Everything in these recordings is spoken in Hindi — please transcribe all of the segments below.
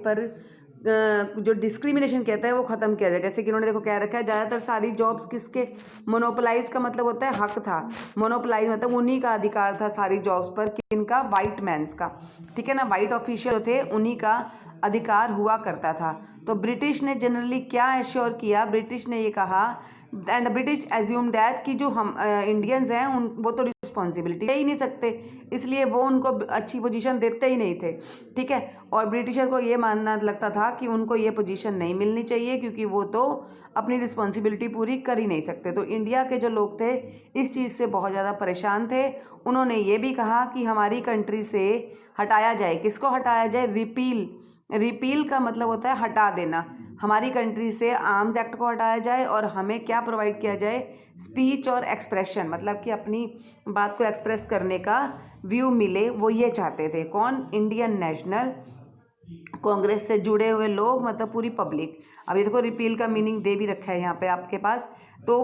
पर जो डिस्क्रिमिनेशन कहता है वो ख़त्म किया जाए। जैसे कि उन्होंने देखो क्या रखा है, ज़्यादातर सारी जॉब्स किसके, मोनोपोलाइज का मतलब होता है हक था, मोनोपोलाइज मतलब उन्हीं का अधिकार था सारी जॉब्स पर, किनका, वाइट मैंस का, ठीक है ना, वाइट ऑफिशियल जो थे उन्हीं का अधिकार हुआ करता था। तो ब्रिटिश ने जनरली क्या एश्योर किया, ब्रिटिश ने ये कहा एंड ब्रिटिश एज्यूम दैट कि जो हम इंडियंस हैं उन वो तो रिस्पॉन्सिबिलिटी ले ही नहीं सकते, इसलिए वो उनको अच्छी पोजीशन देते ही नहीं थे, ठीक है। और ब्रिटिशर को ये मानना लगता था कि उनको ये पोजीशन नहीं मिलनी चाहिए क्योंकि वो तो अपनी रिस्पॉन्सिबिलिटी पूरी कर ही नहीं सकते। तो इंडिया के जो लोग थे इस चीज़ से बहुत ज़्यादा परेशान थे। उन्होंने ये भी कहा कि हमारी कंट्री से हटाया जाए, किसको हटाया जाए, रिपील, रिपील का मतलब होता है हटा देना, हमारी कंट्री से आर्म्स एक्ट को हटाया जाए और हमें क्या प्रोवाइड किया जाए, स्पीच और एक्सप्रेशन, मतलब कि अपनी बात को एक्सप्रेस करने का व्यू मिले, वो ये चाहते थे। कौन, इंडियन नेशनल कांग्रेस से जुड़े हुए लोग, मतलब पूरी पब्लिक। अभी देखो रिपील का मीनिंग दे भी रखा है यहाँ पे आपके पास। तो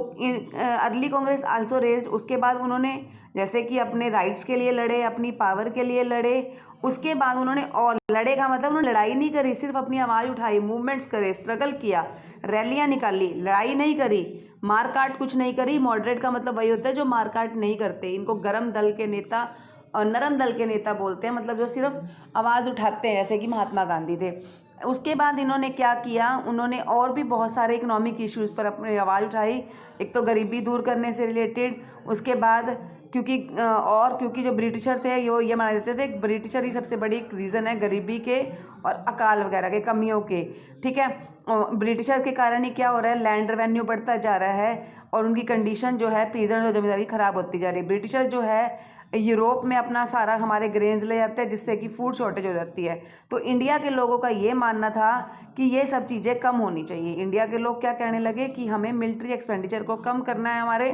अर्ली कांग्रेस आल्सो रेज्ड, उसके बाद उन्होंने जैसे कि अपने राइट्स के लिए लड़े, अपनी पावर के लिए लड़े, उसके बाद उन्होंने, और लड़े का मतलब उन्होंने लड़ाई नहीं करी, सिर्फ अपनी आवाज़ उठाई, मूवमेंट्स करे, स्ट्रगल किया, रैलियाँ निकाली, लड़ाई नहीं करी, मारकाट कुछ नहीं करी। मॉडरेट का मतलब वही होता है जो मारकाट नहीं करते, इनको गर्म दल के नेता और नरम दल के नेता बोलते हैं, मतलब जो सिर्फ आवाज़ उठाते हैं, जैसे कि महात्मा गांधी थे। उसके बाद इन्होंने क्या किया, उन्होंने और भी बहुत सारे इकोनॉमिक इश्यूज़ पर अपनी आवाज़ उठाई, एक तो गरीबी दूर करने से रिलेटेड, उसके बाद क्योंकि जो ब्रिटिशर थे ये माना देते थे ब्रिटिशर ही सबसे बड़ी रीज़न है गरीबी के और अकाल वगैरह के, कमियों के, ठीक है। ब्रिटिशर के कारण ही क्या हो रहा है, लैंड रेवेन्यू बढ़ता जा रहा है और उनकी कंडीशन जो है पीजेंट और जमींदारी ख़राब होती जा रही है। ब्रिटिशर जो है यूरोप में अपना सारा हमारे ग्रेन्स ले जाते हैं जिससे कि फूड शॉर्टेज हो जाती है। तो इंडिया के लोगों का ये मानना था कि ये सब चीज़ें कम होनी चाहिए। इंडिया के लोग क्या कहने लगे कि हमें मिलिट्री एक्सपेंडिचर को कम करना है हमारे,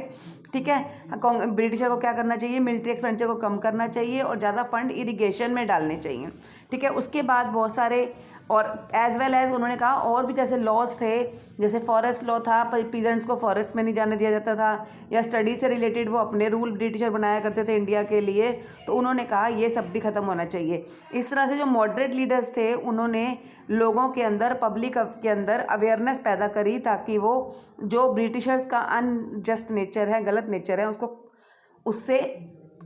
ठीक है। ब्रिटिशर को क्या करना चाहिए, मिलिट्री एक्सपेंडिचर को कम करना चाहिए और ज़्यादा फंड इरिगेशन में डालने चाहिए, ठीक है। उसके बाद बहुत सारे और एज वेल एज उन्होंने कहा और भी जैसे लॉज थे, जैसे फॉरेस्ट लॉ था, पीजेंट्स को फॉरेस्ट में नहीं जाने दिया जाता था, या स्टडी से रिलेटेड वो अपने रूल ब्रिटिशर बनाया करते थे इंडिया के लिए, तो उन्होंने कहा ये सब भी ख़त्म होना चाहिए। इस तरह से जो मॉडरेट लीडर्स थे उन्होंने लोगों के अंदर, पब्लिक के अंदर अवेयरनेस पैदा करी ताकि वो जो ब्रिटिशर्स का अनजस्ट नेचर है, गलत नेचर है, उससे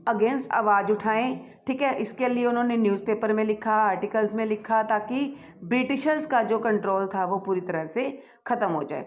अगेंस्ट आवाज़ उठाएं, ठीक है। इसके लिए उन्होंने न्यूज़पेपर में लिखा, आर्टिकल्स में लिखा, ताकि ब्रिटिशर्स का जो कंट्रोल था वो पूरी तरह से ख़त्म हो जाए।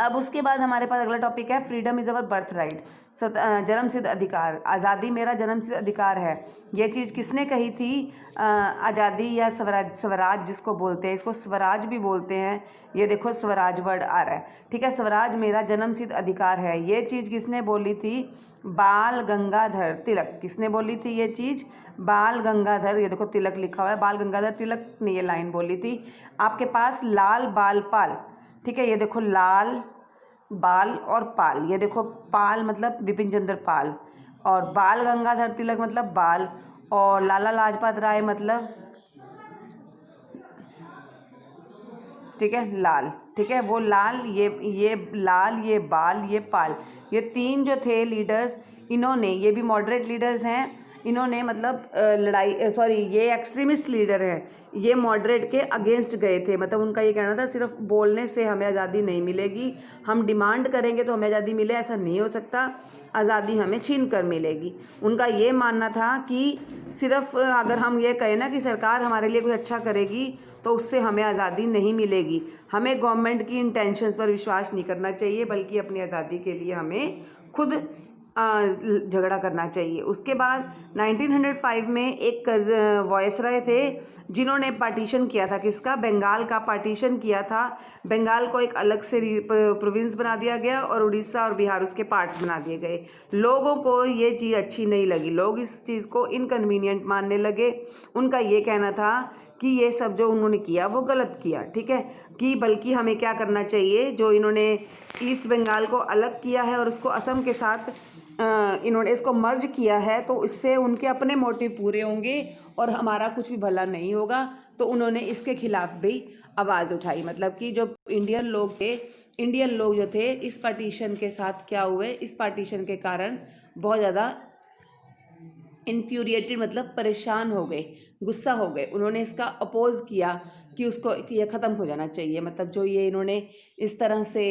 अब उसके बाद हमारे पास अगला टॉपिक है freedom is our birth right, जन्मसिद्ध अधिकार, आज़ादी मेरा जन्मसिद्ध अधिकार है। ये चीज़ किसने कही थी, आज़ादी या स्वराज, स्वराज जिसको बोलते हैं, इसको स्वराज भी बोलते हैं, ये देखो स्वराज वर्ड आ रहा है, ठीक है। स्वराज मेरा जन्मसिद्ध अधिकार है, ये चीज़ किसने बोली थी, बाल गंगाधर तिलक। किसने बोली थी ये चीज़, बाल गंगाधर, ये देखो तिलक लिखा हुआ है, बाल गंगाधर तिलक ने ये लाइन बोली थी। आपके पास लाल बाल पाल, ठीक है, ये देखो लाल बाल और पाल, ये देखो पाल मतलब विपिन चंद्र पाल, और बाल गंगाधर तिलक मतलब बाल, और लाला लाजपत राय मतलब, ठीक है, लाल, ठीक है, वो लाल, ये लाल, ये बाल, ये पाल, ये तीन जो थे लीडर्स, इन्होंने, ये भी मॉडरेट लीडर्स हैं, इन्होंने मतलब ये एक्सट्रीमिस्ट लीडर हैं, ये मॉडरेट के अगेंस्ट गए थे। मतलब उनका ये कहना था सिर्फ बोलने से हमें आज़ादी नहीं मिलेगी, हम डिमांड करेंगे तो हमें आज़ादी मिले, ऐसा नहीं हो सकता, आज़ादी हमें छीन कर मिलेगी। उनका ये मानना था कि सिर्फ अगर हम ये कहें ना कि सरकार हमारे लिए कुछ अच्छा करेगी तो उससे हमें आज़ादी नहीं मिलेगी, हमें गवर्नमेंट की इंटेंशंस पर विश्वास नहीं करना चाहिए, बल्कि अपनी आज़ादी के लिए हमें खुद झगड़ा करना चाहिए। उसके बाद 1905 में एक वॉयसराय थे जिन्होंने पार्टीशन किया था, किसका, बंगाल का पार्टीशन किया था। बंगाल को एक अलग से प्रोविंस बना दिया गया और उड़ीसा और बिहार उसके पार्ट्स बना दिए गए। लोगों को ये चीज़ अच्छी नहीं लगी, लोग इस चीज़ को इनकन्वीनियंट मानने लगे। उनका ये कहना था कि ये सब जो उन्होंने किया वो गलत किया, ठीक है, कि बल्कि हमें क्या करना चाहिए, जो इन्होंने ईस्ट बंगाल को अलग किया है और उसको असम के साथ इन्होंने इसको मर्ज किया है, तो इससे उनके अपने मोटिव पूरे होंगे और हमारा कुछ भी भला नहीं होगा। तो उन्होंने इसके खिलाफ भी आवाज़ उठाई। मतलब कि जो इंडियन लोग जो थे इस पार्टीशन के साथ क्या हुए, इस पार्टीशन के कारण बहुत ज़्यादा इन्फ्यूरिएटेड मतलब परेशान हो गए, गुस्सा हो गए, उन्होंने इसका अपोज किया कि उसको कि ये ख़त्म हो जाना चाहिए, मतलब जो ये इन्होंने इस तरह से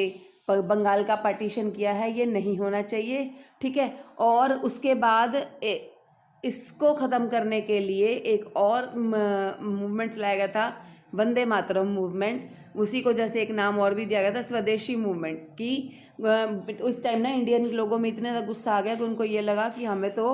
बंगाल का पार्टीशन किया है ये नहीं होना चाहिए, ठीक है। और उसके बाद इसको ख़त्म करने के लिए एक और मूवमेंट चलाया गया था, वंदे मातरम मूवमेंट। उसी को जैसे एक नाम और भी दिया गया था, स्वदेशी मूवमेंट की। उस टाइम ना इंडियन लोगों में इतने ज़्यादा गुस्सा आ गया कि उनको ये लगा कि हमें तो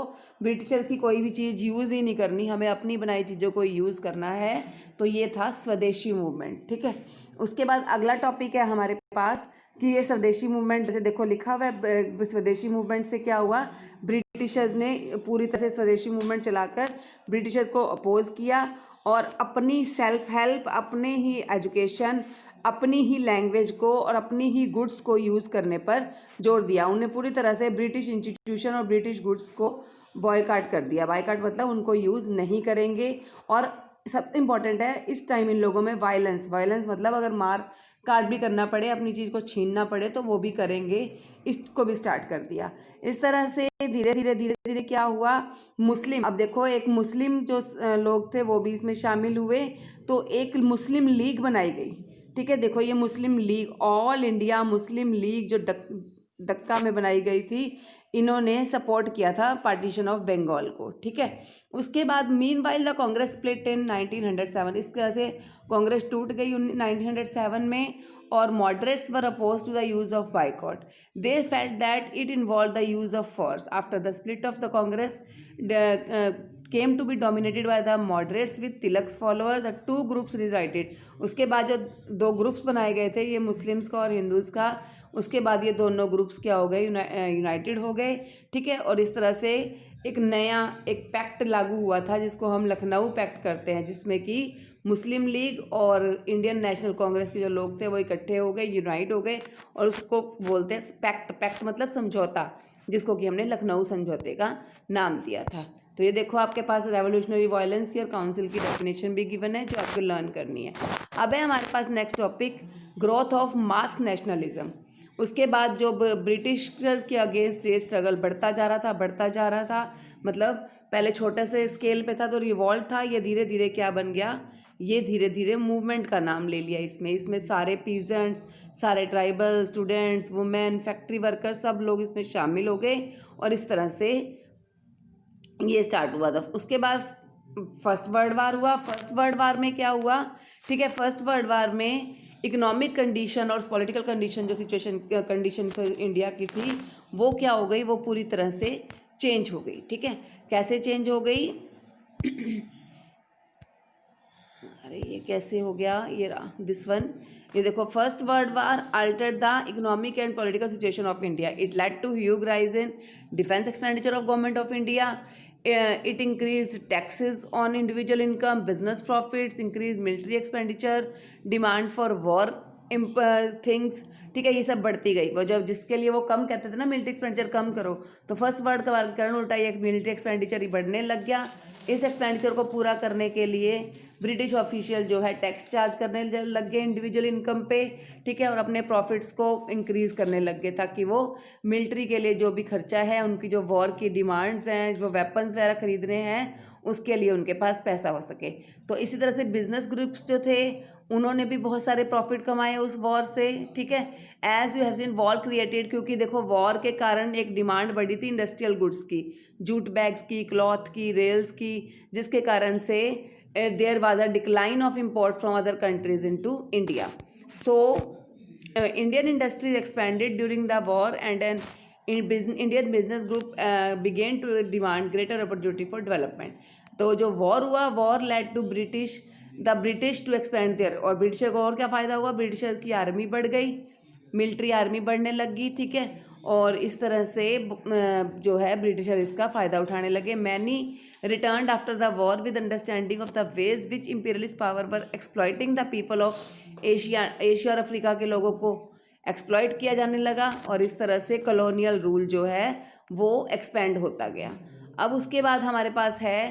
ब्रिटिशर की कोई भी चीज़ यूज़ ही नहीं करनी, हमें अपनी बनाई चीज़ों को यूज़ करना है। तो ये था स्वदेशी मूवमेंट, ठीक है। उसके बाद अगला टॉपिक है हमारे पास कि ये स्वदेशी मूवमेंट, जैसे देखो लिखा हुआ है, स्वदेशी मूवमेंट से क्या हुआ, ब्रिटिशर्स ने पूरी तरह से स्वदेशी मूवमेंट चलाकर ब्रिटिशर्स को अपोज किया और अपनी सेल्फ हेल्प, अपने ही एजुकेशन, अपनी ही लैंग्वेज को और अपनी ही गुड्स को यूज़ करने पर जोर दिया। उन्हें पूरी तरह से ब्रिटिश इंस्टीट्यूशन और ब्रिटिश गुड्स को बॉयकॉट कर दिया। बॉयकॉट मतलब उनको यूज़ नहीं करेंगे। और सबसे इम्पॉर्टेंट है, इस टाइम इन लोगों में वायलेंस मतलब अगर मार काट भी करना पड़े, अपनी चीज़ को छीनना पड़े तो वो भी करेंगे, इसको भी स्टार्ट कर दिया। इस तरह से धीरे धीरे क्या हुआ, मुस्लिम, अब देखो एक मुस्लिम जो लोग थे वो भी इसमें शामिल हुए, तो एक मुस्लिम लीग बनाई गई, ठीक है। देखो ये Muslim League, all India Muslim League जो डक्का में बनाई गई थी, इन्होंने सपोर्ट किया था पार्टीशन ऑफ बंगाल को, ठीक है। उसके बाद mean while the Congress split in 1907, इस तरह से कांग्रेस टूट गई 1907 में। और moderates were oppose to the use of boycott, they felt that it involve the use of force. After the split of the Congress came to be dominated by the moderates with Tilak's follower, the two groups reunited। उसके बाद जो दो ग्रुप्स बनाए गए थे, ये मुस्लिम्स का और हिंदूज़ का, उसके बाद ये दोनों ग्रुप्स क्या हो गए, यूनाइटेड हो गए, ठीक है। और इस तरह से एक नया एक पैक्ट लागू हुआ था जिसको हम लखनऊ पैक्ट करते हैं, जिसमें कि मुस्लिम लीग और इंडियन नेशनल कांग्रेस के जो लोग थे वो इकट्ठे हो गए, यूनाइट हो गए, और उसको बोलते हैं पैक्ट। पैक्ट मतलब समझौता, जिसको कि हमने लखनऊ समझौते का नाम दिया था। तो ये देखो आपके पास रेवोल्यूशनरी वायलेंस की और काउंसिल की डेफिनेशन भी गिवन है जो आपको लर्न करनी है। अब है हमारे पास next topic, growth of mass nationalism. उसके बाद जो ब्रिटिशर्स के अगेंस्ट ये स्ट्रगल बढ़ता जा रहा था, मतलब पहले छोटे से स्केल पे था तो रिवॉल्ट था, ये धीरे धीरे क्या बन गया, ये धीरे धीरे मूवमेंट का नाम ले लिया। इसमें सारे पीजेंट्स, सारे tribal, students, women, factory workers, सब लोग इसमें शामिल हो गए और इस तरह से ये स्टार्ट हुआ था। उसके बाद फर्स्ट वर्ल्ड वार हुआ। फर्स्ट वर्ल्ड वार में क्या हुआ, ठीक है, फर्स्ट वर्ल्ड वार में इकोनॉमिक कंडीशन और पॉलिटिकल कंडीशन, जो सिचुएशन कंडीशन इंडिया की थी, वो क्या हो गई, वो पूरी तरह से चेंज हो गई, ठीक है। कैसे चेंज हो गई अरे ये कैसे हो गया, ये रहा दिस वन, ये देखो, First World War altered the economic and political situation of India. It led to huge rise in defence expenditure of government of India. It increased taxes on individual income, business profits, increased military expenditure, demand for war things, ठीक है, ये सब बढ़ती गई। वो जब जिसके लिए वो कम कहते थे ना, मिलिट्री एक्सपेंडिचर कम करो, तो फर्स्ट वर्ल्ड वार के कारण उल्टा ये मिलिट्री एक्सपेंडिचर ही बढ़ने लग गया। इस एक्सपेंडिचर को पूरा करने के लिए ब्रिटिश ऑफिशियल जो है टैक्स चार्ज करने लग गए इंडिविजुअल इनकम पे, ठीक है, और अपने प्रॉफिट्स को इंक्रीज़ करने लग गए ताकि वो मिलिट्री के लिए जो भी खर्चा है, उनकी जो वॉर की डिमांड्स हैं, जो वेपन्स वगैरह खरीदने हैं, उसके लिए उनके पास पैसा हो सके। तो इसी तरह से बिजनेस ग्रुप्स जो थे उन्होंने भी बहुत सारे प्रॉफिट कमाए उस वॉर से, ठीक है। As you have seen war created, क्योंकि देखो वॉर के कारण एक डिमांड बढ़ी थी इंडस्ट्रियल गुड्स की, जूट बैग्स की, क्लॉथ की, रेल्स की, जिसके कारण से there was a decline of import from other countries into India. So Indian industries expanded during the war and an Indian business group began to demand greater opportunity for development. तो जो वॉर हुआ, war led to the British to expand there, और ब्रिटिशर को और क्या फ़ायदा हुआ, ब्रिटिशर की आर्मी बढ़ गई, मिलिट्री आर्मी बढ़ने लगी, ठीक है, और इस तरह से जो है ब्रिटिशर इसका फ़ायदा उठाने लगे। Many returned after the war with understanding of the ways which imperialist power were exploiting the people of Asia और अफ्रीका के लोगों को एक्सप्लॉइट किया जाने लगा, और इस तरह से कॉलोनियल रूल जो है वो एक्सपेंड होता गया। अब उसके बाद हमारे पास है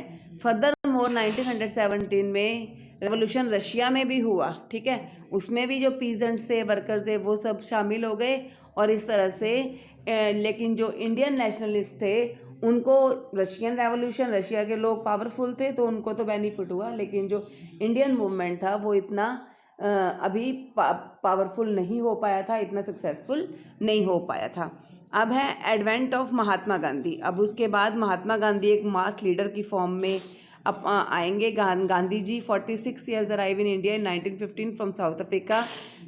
फर्दर मोर 1917 में रेवोल्यूशन रशिया में भी हुआ, ठीक है, उसमें भी जो पीजेंट्स थे, वर्कर्स थे, वो सब शामिल हो गए, और इस तरह से लेकिन जो इंडियन नेशनलिस्ट थे उनको रशियन रेवोल्यूशन, रशिया के लोग पावरफुल थे तो उनको तो बेनिफिट हुआ, लेकिन जो इंडियन मूवमेंट था वो इतना अभी पावरफुल नहीं हो पाया था, इतना सक्सेसफुल नहीं हो पाया था। अब है एडवेंट ऑफ महात्मा गांधी। अब उसके बाद महात्मा गांधी एक मास लीडर की फॉर्म में आएंगे। Gandhi ji 46 years arrive in India in 1915 from south Africa.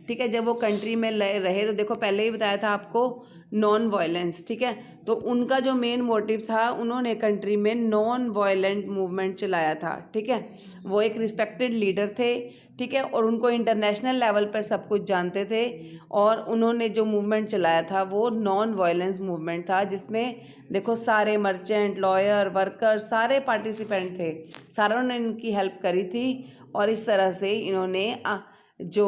ठीक है, जब वो कंट्री में रहे तो देखो पहले ही बताया था आपको नॉन वायलेंस। ठीक है, तो उनका जो मेन मोटिव था, उन्होंने कंट्री में नॉन वायलेंट मूवमेंट चलाया था। ठीक है, वो एक रिस्पेक्टेड लीडर थे। ठीक है, और उनको इंटरनेशनल लेवल पर सब कुछ जानते थे, और उन्होंने जो मूवमेंट चलाया था वो नॉन वायलेंस मूवमेंट था, जिसमें देखो सारे मर्चेंट, लॉयर, वर्कर सारे पार्टिसिपेंट थे, सारों ने इनकी हेल्प करी थी। और इस तरह से इन्होंने जो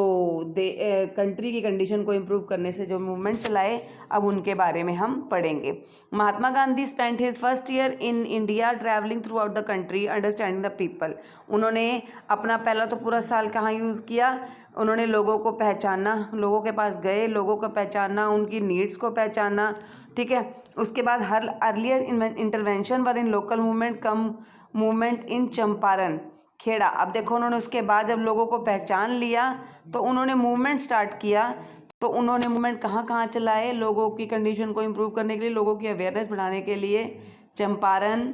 कंट्री की कंडीशन को इम्प्रूव करने से जो मूवमेंट चलाए, अब उनके बारे में हम पढ़ेंगे। Mahatma Gandhi spent his first year in India travelling throughout the country understanding the people. उन्होंने अपना पहला तो पूरा साल कहाँ यूज़ किया, उन्होंने लोगों को पहचाना, लोगों के पास गए, लोगों को पहचाना, उनकी नीड्स को पहचाना। ठीक है, उसके बाद her earlier intervention were in local movement in Champaran, Kheda. अब देखो उन्होंने उसके बाद जब लोगों को पहचान लिया तो उन्होंने मूवमेंट स्टार्ट किया। तो उन्होंने मूवमेंट कहाँ कहाँ चलाए, लोगों की कंडीशन को इम्प्रूव करने के लिए, लोगों की अवेयरनेस बढ़ाने के लिए, चंपारण,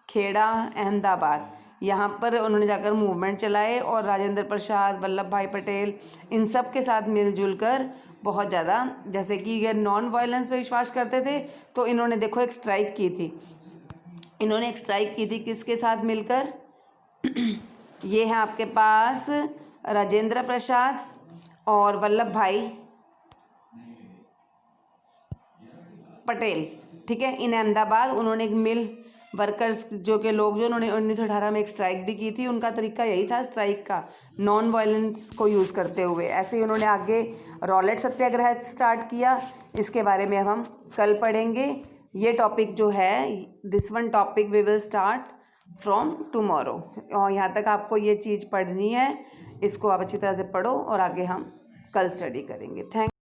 खेड़ा, अहमदाबाद, यहाँ पर उन्होंने जाकर मूवमेंट चलाए। और राजेंद्र प्रसाद, वल्लभ भाई पटेल, इन सब के साथ मिलजुल कर बहुत ज़्यादा, जैसे कि ये नॉन वायलेंस पर विश्वास करते थे, तो इन्होंने देखो एक स्ट्राइक की थी। इन्होंने एक स्ट्राइक की थी किसके साथ मिलकर? ये है आपके पास राजेंद्र प्रसाद और वल्लभ भाई पटेल। ठीक है, इन अहमदाबाद उन्होंने एक मिल वर्कर्स जो के लोग जो उन्होंने 1918 में एक स्ट्राइक भी की थी। उनका तरीका यही था स्ट्राइक का, नॉन वायलेंस को यूज़ करते हुए। ऐसे ही उन्होंने आगे रॉलेट सत्याग्रह स्टार्ट किया, इसके बारे में अब हम कल पढ़ेंगे। ये टॉपिक जो है, this one topic we will start from tomorrow. और यहाँ तक आपको ये चीज़ पढ़नी है, इसको आप अच्छी तरह से पढ़ो और आगे हम कल स्टडी करेंगे। थैंक